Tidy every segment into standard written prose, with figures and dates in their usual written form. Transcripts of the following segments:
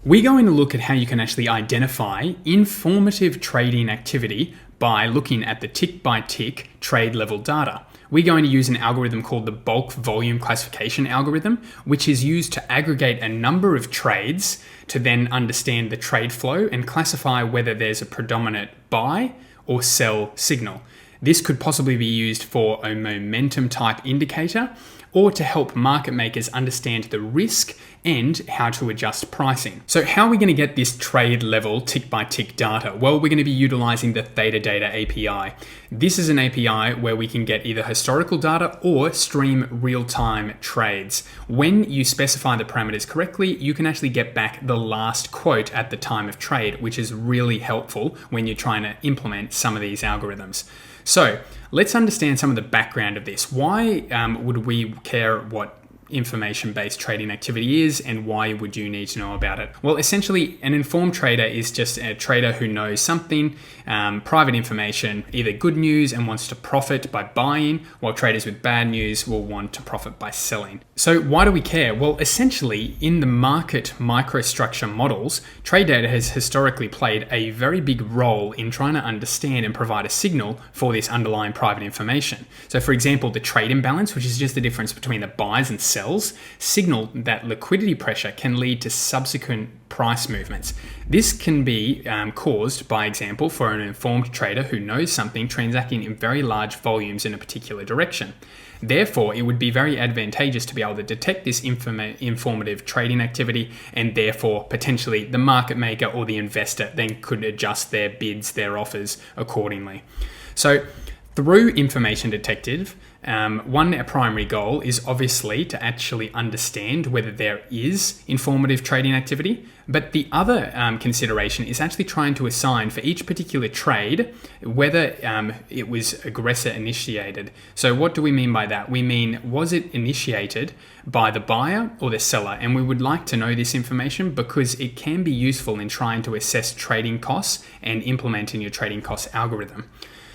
We're going to look at how you can actually identify informative trading activity by looking at the tick-by-tick trade level data. We're going to use an algorithm called the bulk volume classification algorithm, which is used to aggregate a number of trades to then understand the trade flow and classify whether there's a predominant buy or sell signal. This could possibly be used for a momentum type indicator or to help market makers understand the risk and how to adjust pricing. So how are we going to get this trade level tick by tick data? Well, we're going to be utilizing the ThetaData API. This is an API where we can get either historical data or stream real-time trades. When you specify the parameters correctly, you can actually get back the last quote at the time of trade, which is really helpful when you're trying to implement some of these algorithms. So let's understand some of the background of this. Why would we care what information-based trading activity is, and why would you need to know about it? Well, essentially, an informed trader is just a trader who knows something, private information, either good news and wants to profit by buying, while traders with bad news will want to profit by selling. So why do we care? Well, essentially, in the market microstructure models, trade data has historically played a very big role in trying to understand and provide a signal for this underlying private information. So for example, the trade imbalance, which is just the difference between the buys and sells, signal that liquidity pressure can lead to subsequent price movements. This can be caused, by example, for an informed trader who knows something transacting in very large volumes in a particular direction. Therefore, it would be very advantageous to be able to detect this informative trading activity, and therefore potentially the market maker or the investor then could adjust their bids, their offers accordingly. So through information detective, one primary goal is obviously to actually understand whether there is informative trading activity, but the other consideration is actually trying to assign for each particular trade whether it was aggressor initiated. So what do we mean by that? We mean, was it initiated by the buyer or the seller? And we would like to know this information because it can be useful in trying to assess trading costs and implementing your trading cost algorithm.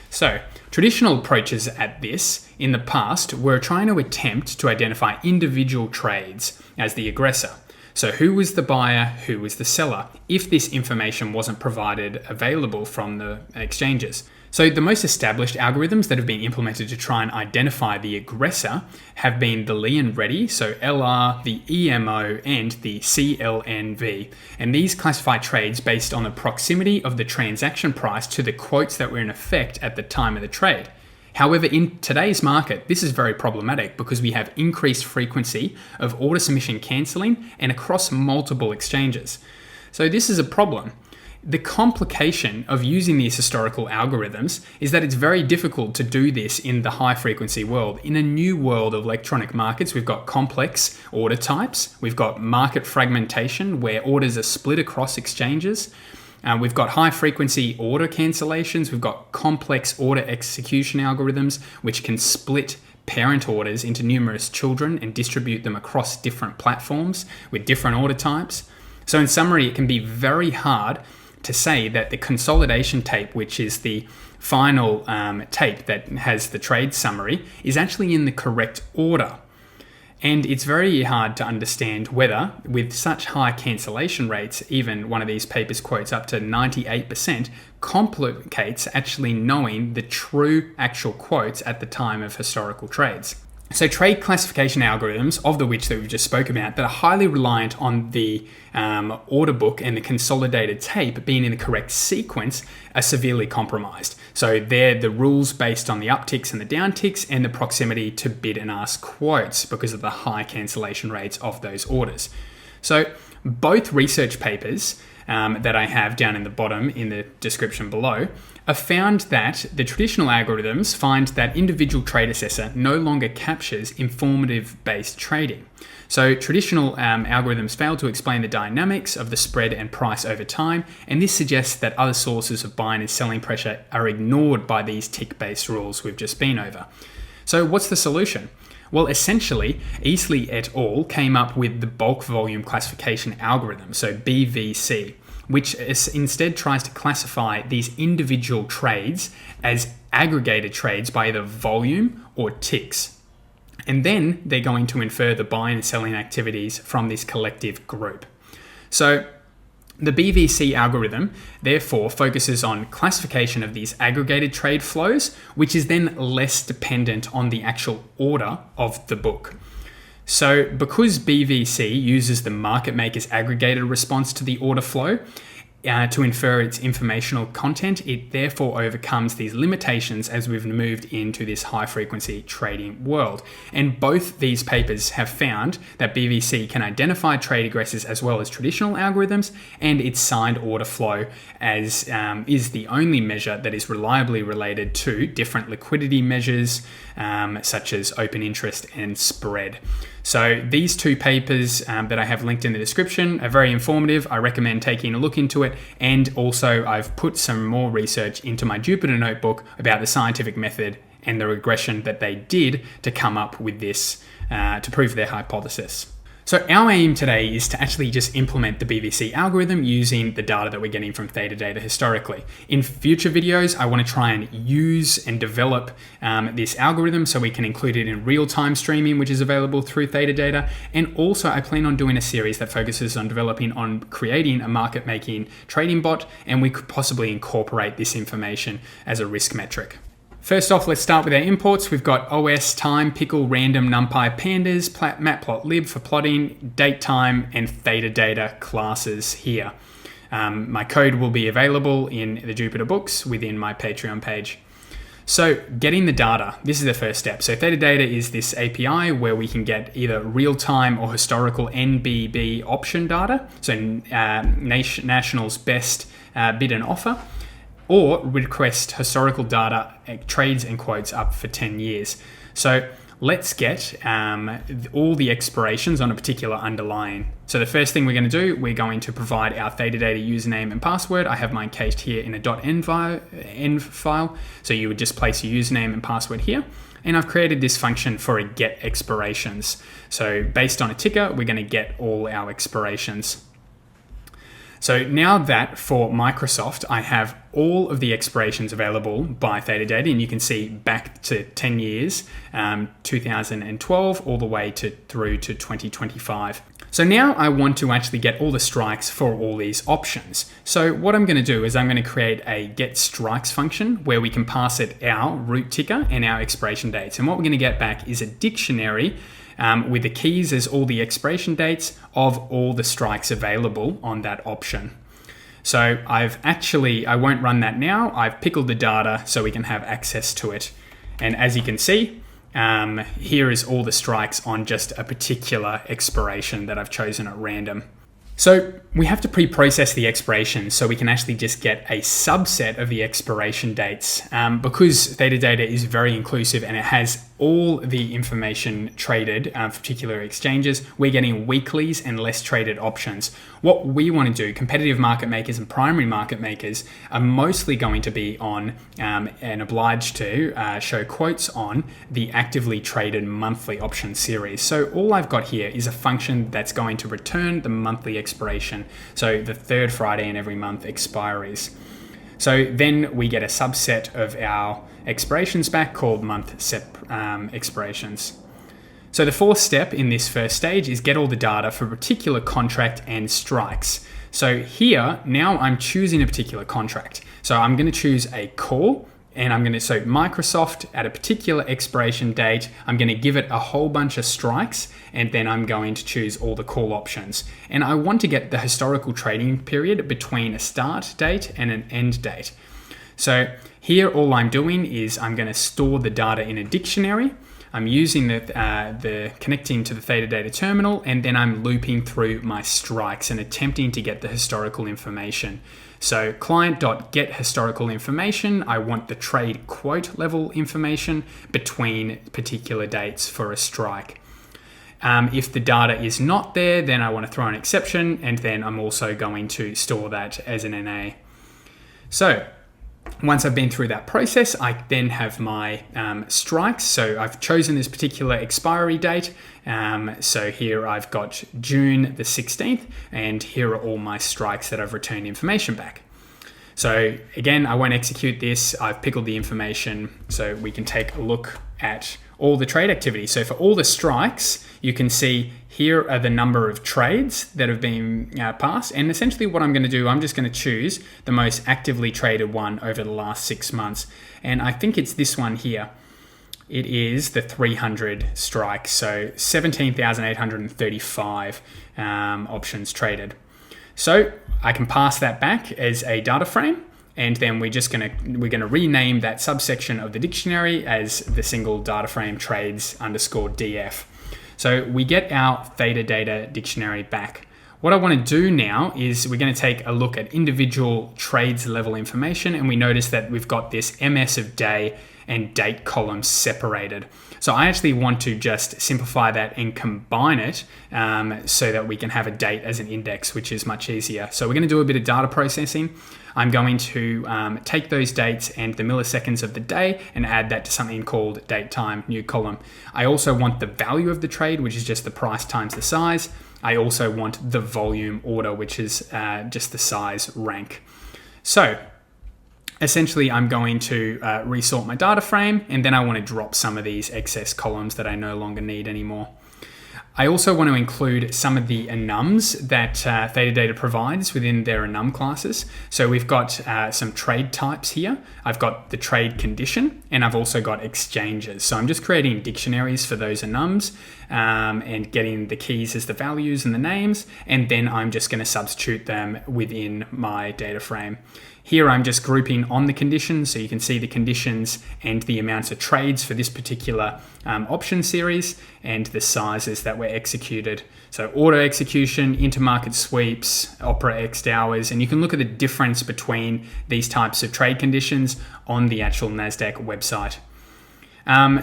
So, traditional approaches at this in the past were trying to attempt to identify individual trades as the aggressor. So who was the buyer, who was the seller, if this information wasn't provided available from the exchanges. So the most established algorithms that have been implemented to try and identify the aggressor have been the Lee and Reddy, so LR, the EMO, and the CLNV. And these classify trades based on the proximity of the transaction price to the quotes that were in effect at the time of the trade. However, in today's market, this is very problematic because we have increased frequency of order submission cancelling and across multiple exchanges. So this is a problem. The complication of using these historical algorithms is that it's very difficult to do this in the high frequency world. In a new world of electronic markets, we've got complex order types, we've got market fragmentation where orders are split across exchanges, we've got high frequency order cancellations, we've got complex order execution algorithms which can split parent orders into numerous children and distribute them across different platforms with different order types. So in summary, it can be very hard to say that the consolidation tape, which is the final tape that has the trade summary, is actually in the correct order. And it's very hard to understand whether, with such high cancellation rates, even one of these papers quotes up to 98%, complicates actually knowing the true actual quotes at the time of historical trades. So trade classification algorithms, of the which that we've just spoke about, that are highly reliant on the order book and the consolidated tape being in the correct sequence, are severely compromised. So they're the rules based on the upticks and the downticks and the proximity to bid and ask quotes because of the high cancellation rates of those orders. So both research papers that I have down in the bottom in the description below have found that the traditional algorithms find that individual trade assessor no longer captures informative based trading. So traditional algorithms fail to explain the dynamics of the spread and price over time, and this suggests that other sources of buying and selling pressure are ignored by these tick-based rules we've just been over. So what's the solution? Well, essentially, Easley et al. Came up with the bulk volume classification algorithm, so BVC, which instead tries to classify these individual trades as aggregated trades by either volume or ticks. And then they're going to infer the buying and selling activities from this collective group. So The BVC algorithm, therefore, focuses on classification of these aggregated trade flows, which is then less dependent on the actual order of the book. So because BVC uses the market maker's aggregated response to the order flow, to infer its informational content, it therefore overcomes these limitations as we've moved into this high-frequency trading world. And both these papers have found that BVC can identify trade aggressors as well as traditional algorithms, and its signed order flow as is the only measure that is reliably related to different liquidity measures such as open interest and spread. So these two papers that I have linked in the description are very informative. I recommend taking a look into it. And also I've put some more research into my Jupyter notebook about the scientific method and the regression that they did to come up with this to prove their hypothesis. So our aim today is to actually just implement the BVC algorithm using the data that we're getting from ThetaData historically. In future videos, I want to try and use and develop this algorithm so we can include it in real-time streaming, which is available through ThetaData. And also I plan on doing a series that focuses on creating a market-making trading bot, and we could possibly incorporate this information as a risk metric. First off, let's start with our imports. We've got OS, time, pickle, random, numpy, pandas, matplotlib for plotting, date time, and ThetaData classes here. My code will be available in the Jupyter books within my Patreon page. So getting the data, this is the first step. So ThetaData is this API where we can get either real-time or historical NBB option data, so National's best bid and offer, or request historical data, trades and quotes up for 10 years. So let's get all the expirations on a particular underlying. So the first thing we're going to do, we're going to provide our ThetaData username and password. I have mine cached here in a .env file. So you would just place your username and password here. And I've created this function for a get expirations. So based on a ticker, we're going to get all our expirations. So now that for Microsoft, I have all of the expirations available by ThetaData, and you can see back to 10 years, 2012, all the way through to 2025. So now I want to actually get all the strikes for all these options. So what I'm going to do is I'm going to create a get strikes function where we can pass it our root ticker and our expiration dates. And what we're going to get back is a dictionary with the keys as all the expiration dates of all the strikes available on that option. So I won't run that now. I've pickled the data so we can have access to it. And as you can see, here is all the strikes on just a particular expiration that I've chosen at random. So we have to pre-process the expirations so we can actually just get a subset of the expiration dates. Because ThetaData is very inclusive and it has all the information traded for particular exchanges, we're getting weeklies and less traded options. What we want to do, competitive market makers and primary market makers are mostly going to be on and obliged to show quotes on the actively traded monthly option series. So all I've got here is a function that's going to return the monthly expiration. So the third Friday in every month expiries. So then we get a subset of our expirations back called month expirations. So the fourth step in this first stage is get all the data for a particular contract and strikes. So here, now I'm choosing a particular contract. So I'm going to choose a call, and so Microsoft at a particular expiration date, I'm going to give it a whole bunch of strikes, and then I'm going to choose all the call options. And I want to get the historical trading period between a start date and an end date. So here, all I'm doing is I'm going to store the data in a dictionary. I'm using the connecting to the ThetaData terminal, and then I'm looping through my strikes and attempting to get the historical information. So client.get historical information, I want the trade quote level information between particular dates for a strike. If the data is not there, then I want to throw an exception, and then I'm also going to store that as an NA. So once I've been through that process, I then have my strikes. So I've chosen this particular expiry date. So here I've got June the 16th, and here are all my strikes that I've returned information back. So again, I won't execute this. I've pickled the information so we can take a look at all the trade activity. So for all the strikes, you can see here are the number of trades that have been passed. And essentially what I'm going to do, I'm just going to choose the most actively traded one over the last 6 months. And I think it's this one here. It is the 300 strikes. So 17,835 options traded. So I can pass that back as a data frame. And then we're gonna rename that subsection of the dictionary as the single data frame trades _ DF. So we get our ThetaData dictionary back. What I want to do now is we're going to take a look at individual trades level information, and we notice that we've got this MS of day and date columns separated. So I actually want to just simplify that and combine it so that we can have a date as an index, which is much easier. So we're going to do a bit of data processing. I'm going to take those dates and the milliseconds of the day and add that to something called date time new column. I also want the value of the trade, which is just the price times the size. I also want the volume order, which is just the size rank. So essentially, I'm going to resort my data frame, and then I want to drop some of these excess columns that I no longer need anymore. I also want to include some of the enums that ThetaData provides within their enum classes. So we've got some trade types here. I've got the trade condition, and I've also got exchanges. So I'm just creating dictionaries for those enums and getting the keys as the values and the names, and then I'm just going to substitute them within my data frame. Here I'm just grouping on the conditions, so you can see the conditions and the amounts of trades for this particular option series and the sizes that were executed. So order execution, intermarket sweeps, Opera X hours, and you can look at the difference between these types of trade conditions on the actual NASDAQ website.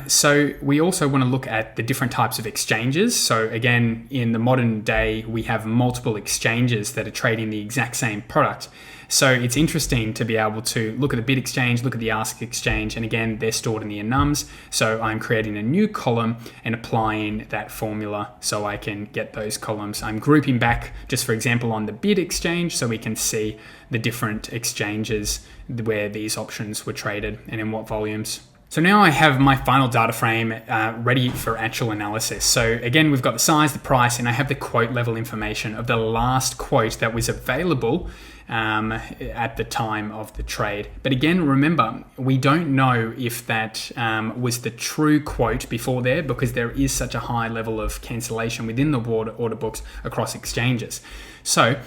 So we also want to look at the different types of exchanges. So again, in the modern day, we have multiple exchanges that are trading the exact same product. So it's interesting to be able to look at the bid exchange, look at the ask exchange, and again, they're stored in the enums. So I'm creating a new column and applying that formula so I can get those columns. I'm grouping back, just for example, on the bid exchange so we can see the different exchanges where these options were traded and in what volumes. So now I have my final data frame ready for actual analysis. So again, we've got the size, the price, and I have the quote level information of the last quote that was available at the time of the trade. But again, remember, we don't know if that was the true quote before there, because there is such a high level of cancellation within the order books across exchanges. So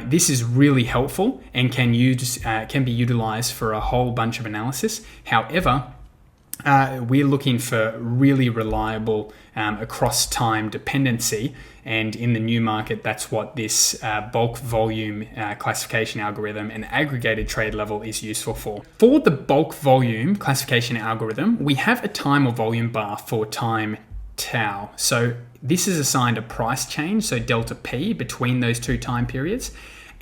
this is really helpful and can be utilized for a whole bunch of analysis. However, we're looking for really reliable across time dependency, and in the new market, that's what this bulk volume classification algorithm and aggregated trade level is useful for. For the bulk volume classification algorithm, we have a time or volume bar for time tau. So this is assigned a price change, so delta P, between those two time periods.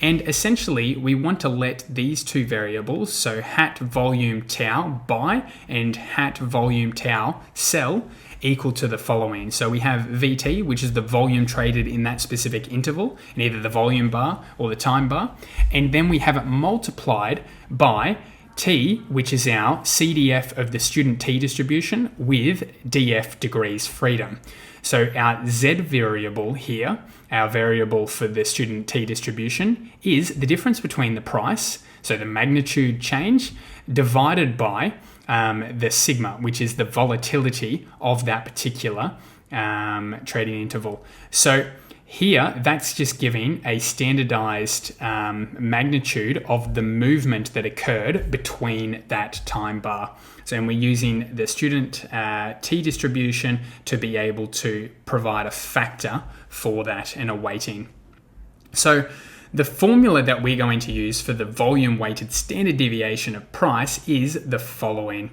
And essentially, we want to let these two variables, so hat volume tau buy and hat volume tau sell, equal to the following. So we have VT, which is the volume traded in that specific interval, in either the volume bar or the time bar. And then we have it multiplied by T, which is our CDF of the student T distribution with DF degrees freedom. So our Z variable here, our variable for the student T distribution, is the difference between the price, so the magnitude change, divided by the sigma, which is the volatility of that particular trading interval. So here, that's just giving a standardized magnitude of the movement that occurred between that time bar. So we're using the student T distribution to be able to provide a factor for that and a weighting. So the formula that we're going to use for the volume weighted standard deviation of price is the following.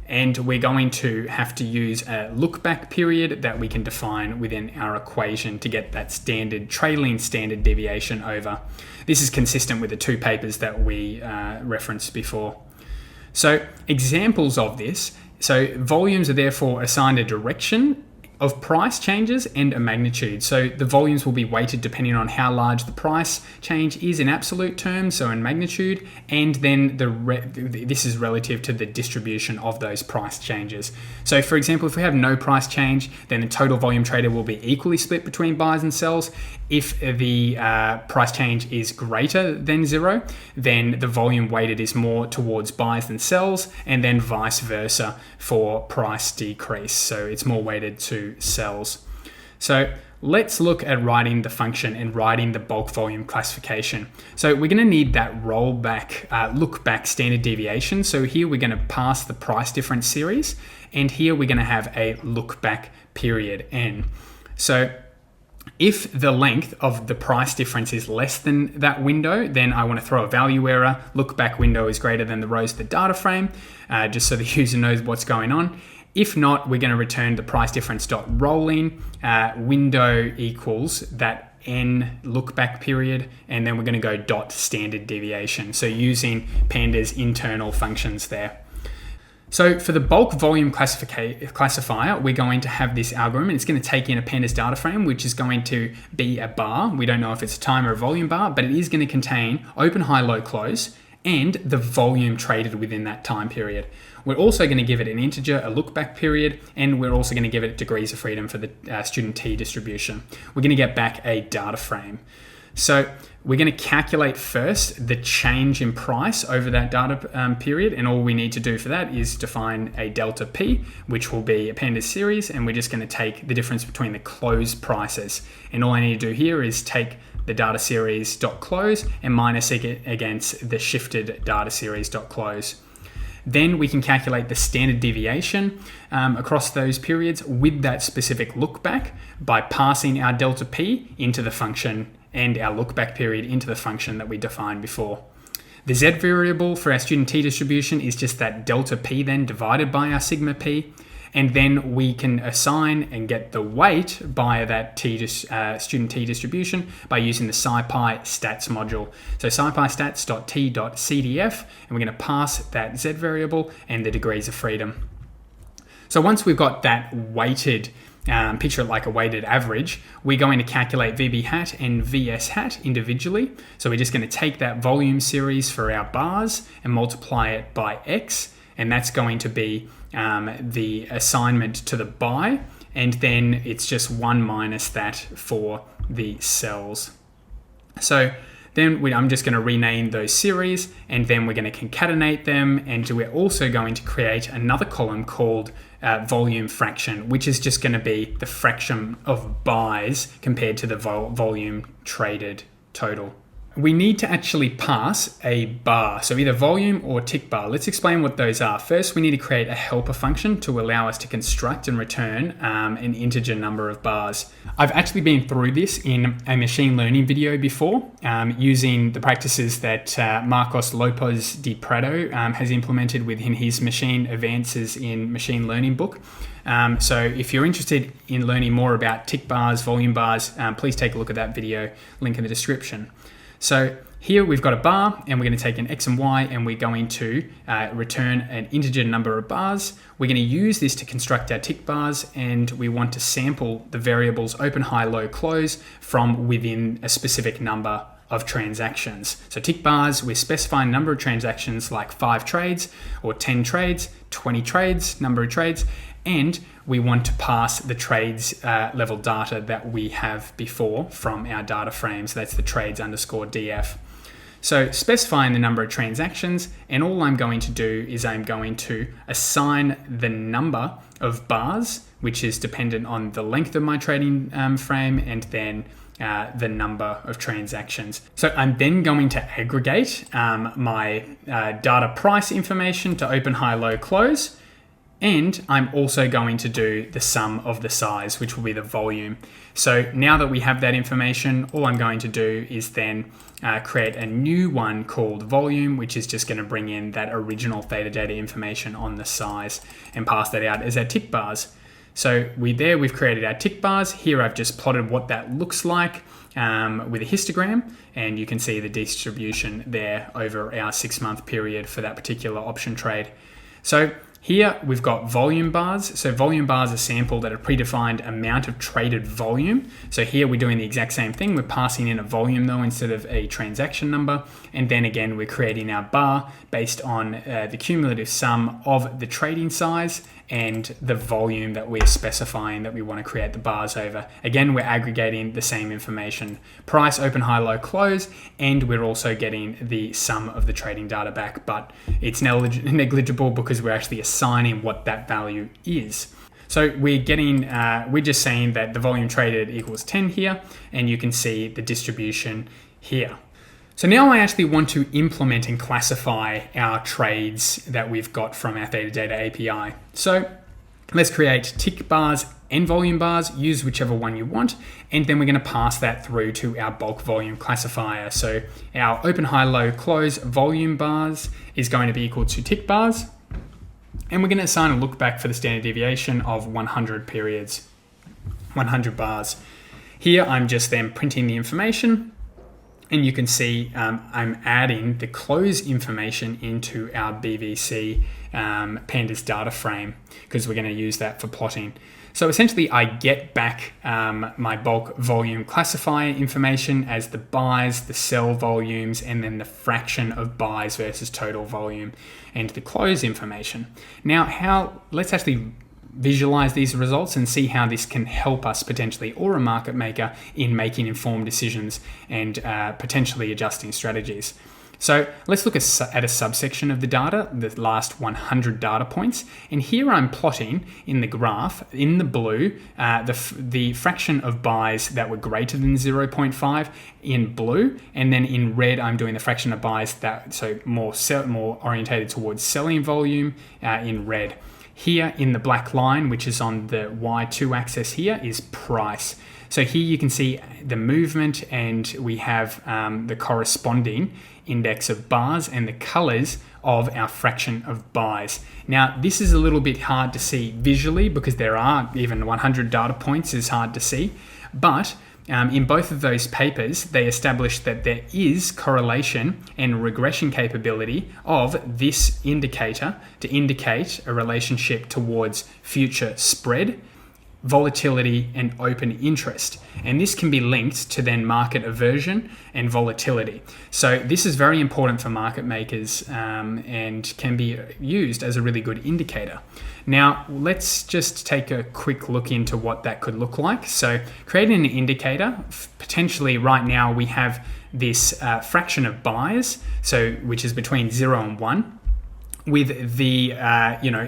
And we're going to have to use a look back period that we can define within our equation to get that standard trailing standard deviation over. This is consistent with the two papers that we referenced before. So examples of this, so volumes are therefore assigned a direction of price changes and a magnitude. So the volumes will be weighted depending on how large the price change is in absolute terms, so in magnitude, and then this is relative to the distribution of those price changes. So for example, if we have no price change, then the total volume traded will be equally split between buys and sells. If the price change is greater than 0, then the volume weighted is more towards buys than sells, and then vice versa for price decrease. So it's more weighted to sells. So let's look at writing the function and writing the bulk volume classification. So we're going to need that rollback, look back standard deviation. So here we're going to pass the price difference series, and here we're going to have a look back period n. So if the length of the price difference is less than that window, then I want to throw a value error. Look back window is greater than the rows of the data frame, just so the user knows what's going on. If not, we're going to return the price difference dot rolling window equals that n look back period, and then we're going to go dot standard deviation. So using Panda's internal functions there. So for the bulk volume classifier, we're going to have this algorithm, and it's going to take in a Pandas data frame, which is going to be a bar. We don't know if it's a time or a volume bar, but it is going to contain open, high, low, close, and the volume traded within that time period. We're also going to give it an integer, a look back period, and we're also going to give it degrees of freedom for the student t distribution. We're going to get back a data frame. So we're going to calculate first the change in price over that data period, and all we need to do for that is define a delta p, which will be a Pandas series, and we're just going to take the difference between the closed prices. And all I need to do here is take the data series dot close and minus it against the shifted data series dot close. Then we can calculate the standard deviation across those periods with that specific look back by passing our delta p into the function and our look back period into the function that we defined before. The z variable for our student t distribution is just that delta p then divided by our sigma p, and then we can assign and get the weight by that student t distribution by using the scipy stats module. So scipy stats.t.cdf, and we're going to pass that z variable and the degrees of freedom. So once we've got that weighted picture it like a weighted average, we're going to calculate VB hat and VS hat individually. So we're just going to take that volume series for our bars and multiply it by X, and that's going to be the assignment to the buy, and then it's just 1 minus that for the sells. So then I'm just going to rename those series, and then we're going to concatenate them, and we're also going to create another column called volume fraction, which is just going to be the fraction of buys compared to the volume traded total. We need to actually pass a bar, so either volume or tick bar. Let's explain what those are. First, we need to create a helper function to allow us to construct and return an integer number of bars. I've actually been through this in a machine learning video before, using the practices that Marcos Lopez de Prado has implemented within his Machine Advances in Machine Learning book. So if you're interested in learning more about tick bars, volume bars, please take a look at that video, link in the description. So here we've got a bar, and we're going to take an X and Y, and we're going to return an integer number of bars. We're going to use this to construct our tick bars, and we want to sample the variables open, high, low, close from within a specific number of transactions. So tick bars, we're specifying a number of transactions like 5 trades or 10 trades, 20 trades, number of trades, and we want to pass the trades level data that we have before from our data frames. That's the trades underscore DF. So specifying the number of transactions, and all I'm going to do is I'm going to assign the number of bars, which is dependent on the length of my trading frame, and then the number of transactions. So I'm then going to aggregate my data price information to open, high, low, close. And I'm also going to do the sum of the size, which will be the volume. So now that we have that information, all I'm going to do is then create a new one called volume, which is just going to bring in that original ThetaData information on the size and pass that out as our tick bars. So we've created our tick bars. Here I've just plotted what that looks like with a histogram, and you can see the distribution there over our 6-month period for that particular option trade. So Here we've got volume bars. So volume bars are sampled at a predefined amount of traded volume. So here we're doing the exact same thing. We're passing in a volume though instead of a transaction number. And then again, we're creating our bar based on the cumulative sum of the trading size and the volume that we're specifying that we want to create the bars over. Again, we're aggregating the same information: price, open, high, low, close, and we're also getting the sum of the trading data back, but it's negligible because we're actually assigning what that value is. So we're just saying that the volume traded equals 10 here, and you can see the distribution here. So now I actually want to implement and classify our trades that we've got from our ThetaData API. So let's create tick bars and volume bars, use whichever one you want, and then we're going to pass that through to our bulk volume classifier. So our open, high, low, close volume bars is going to be equal to tick bars, and we're going to assign a look back for the standard deviation of 100 periods, 100 bars. Here I'm just then printing the information. And you can see I'm adding the close information into our BVC pandas data frame because we're going to use that for plotting. So essentially I get back my bulk volume classifier information as the buys, the sell volumes, and then the fraction of buys versus total volume and the close information. Now let's actually visualize these results and see how this can help us potentially, or a market maker, in making informed decisions and potentially adjusting strategies. So let's look at a subsection of the data, the last 100 data points. And here I'm plotting in the graph, in the blue, the fraction of buys that were greater than 0.5 in blue. And then in red, I'm doing the fraction of buys more orientated towards selling volume in red. Here in the black line, which is on the Y2 axis here, is price. So here you can see the movement, and we have the corresponding index of bars and the colors of our fraction of buys. Now, this is a little bit hard to see visually because there are even 100 data points is hard to see, but in both of those papers, they established that there is correlation and regression capability of this indicator to indicate a relationship towards future spread, volatility, and open interest. And this can be linked to then market aversion and volatility. So this is very important for market makers and can be used as a really good indicator. Now, let's just take a quick look into what that could look like. So creating an indicator, potentially right now we have this fraction of buys, which is between 0 and 1. With the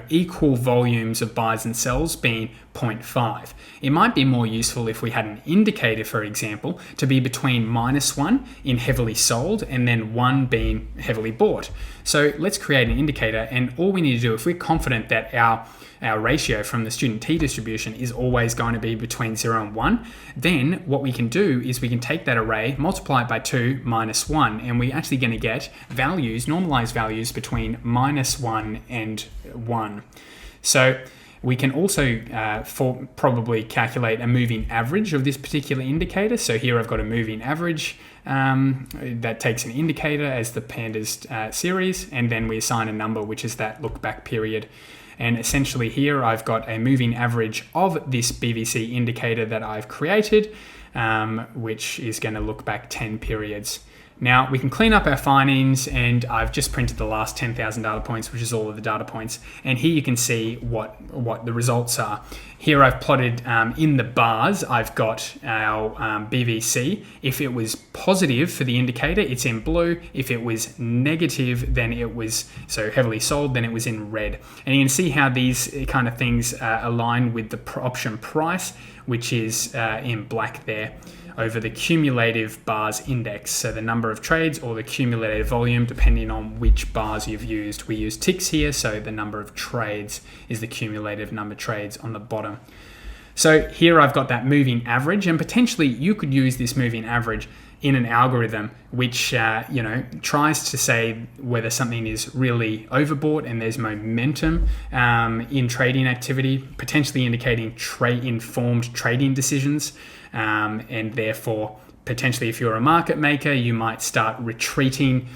equal volumes of buys and sells being 0.5. It might be more useful if we had an indicator, for example, to be between -1 in heavily sold and then 1 being heavily bought. So let's create an indicator, and all we need to do, if we're confident that our ratio from the student t distribution is always going to be between 0 and 1, then what we can do is we can take that array, multiply it by 2 minus 1, and we're actually going to get values, normalized values between -1 and 1. So we can also probably calculate a moving average of this particular indicator. So here I've got a moving average that takes an indicator as the pandas series, and then we assign a number, which is that look back period. And essentially here I've got a moving average of this BVC indicator that I've created, which is going to look back 10 periods. Now we can clean up our findings, and I've just printed the last 10,000 data points, which is all of the data points. And here you can see what the results are. Here I've plotted in the bars, I've got our BVC. If it was positive for the indicator, it's in blue. If it was negative, then it was heavily sold, then it was in red. And you can see how these kind of things align with the option price, which is in black there, over the cumulative bars index, so the number of trades or the cumulative volume, depending on which bars you've used. We use ticks here, so the number of trades is the cumulative number of trades on the bottom. So here I've got that moving average, and potentially you could use this moving average in an algorithm which tries to say whether something is really overbought and there's momentum in trading activity, potentially indicating informed trading decisions, and therefore Potentially, if you're a market maker, you might start retreating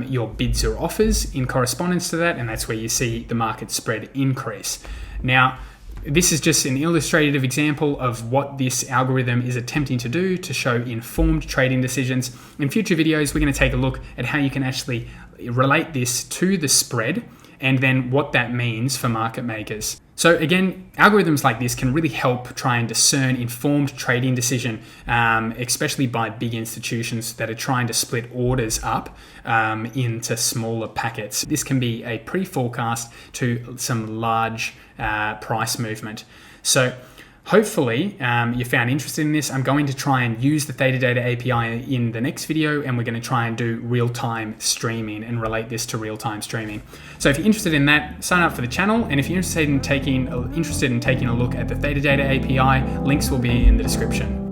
your bids or offers in correspondence to that, and that's where you see the market spread increase. Now, this is just an illustrative example of what this algorithm is attempting to do to show informed trading decisions. In future videos, we're going to take a look at how you can actually relate this to the spread and then what that means for market makers. So again, algorithms like this can really help try and discern informed trading decision, especially by big institutions that are trying to split orders up into smaller packets. This can be a pre-forecast to some large price movement. So hopefully you found interested in this. I'm going to try and use the ThetaData API in the next video, and we're going to try and do real-time streaming and relate this to real-time streaming. So if you're interested in that, sign up for the channel, and if you're interested in taking a look at the ThetaData API, links will be in the description.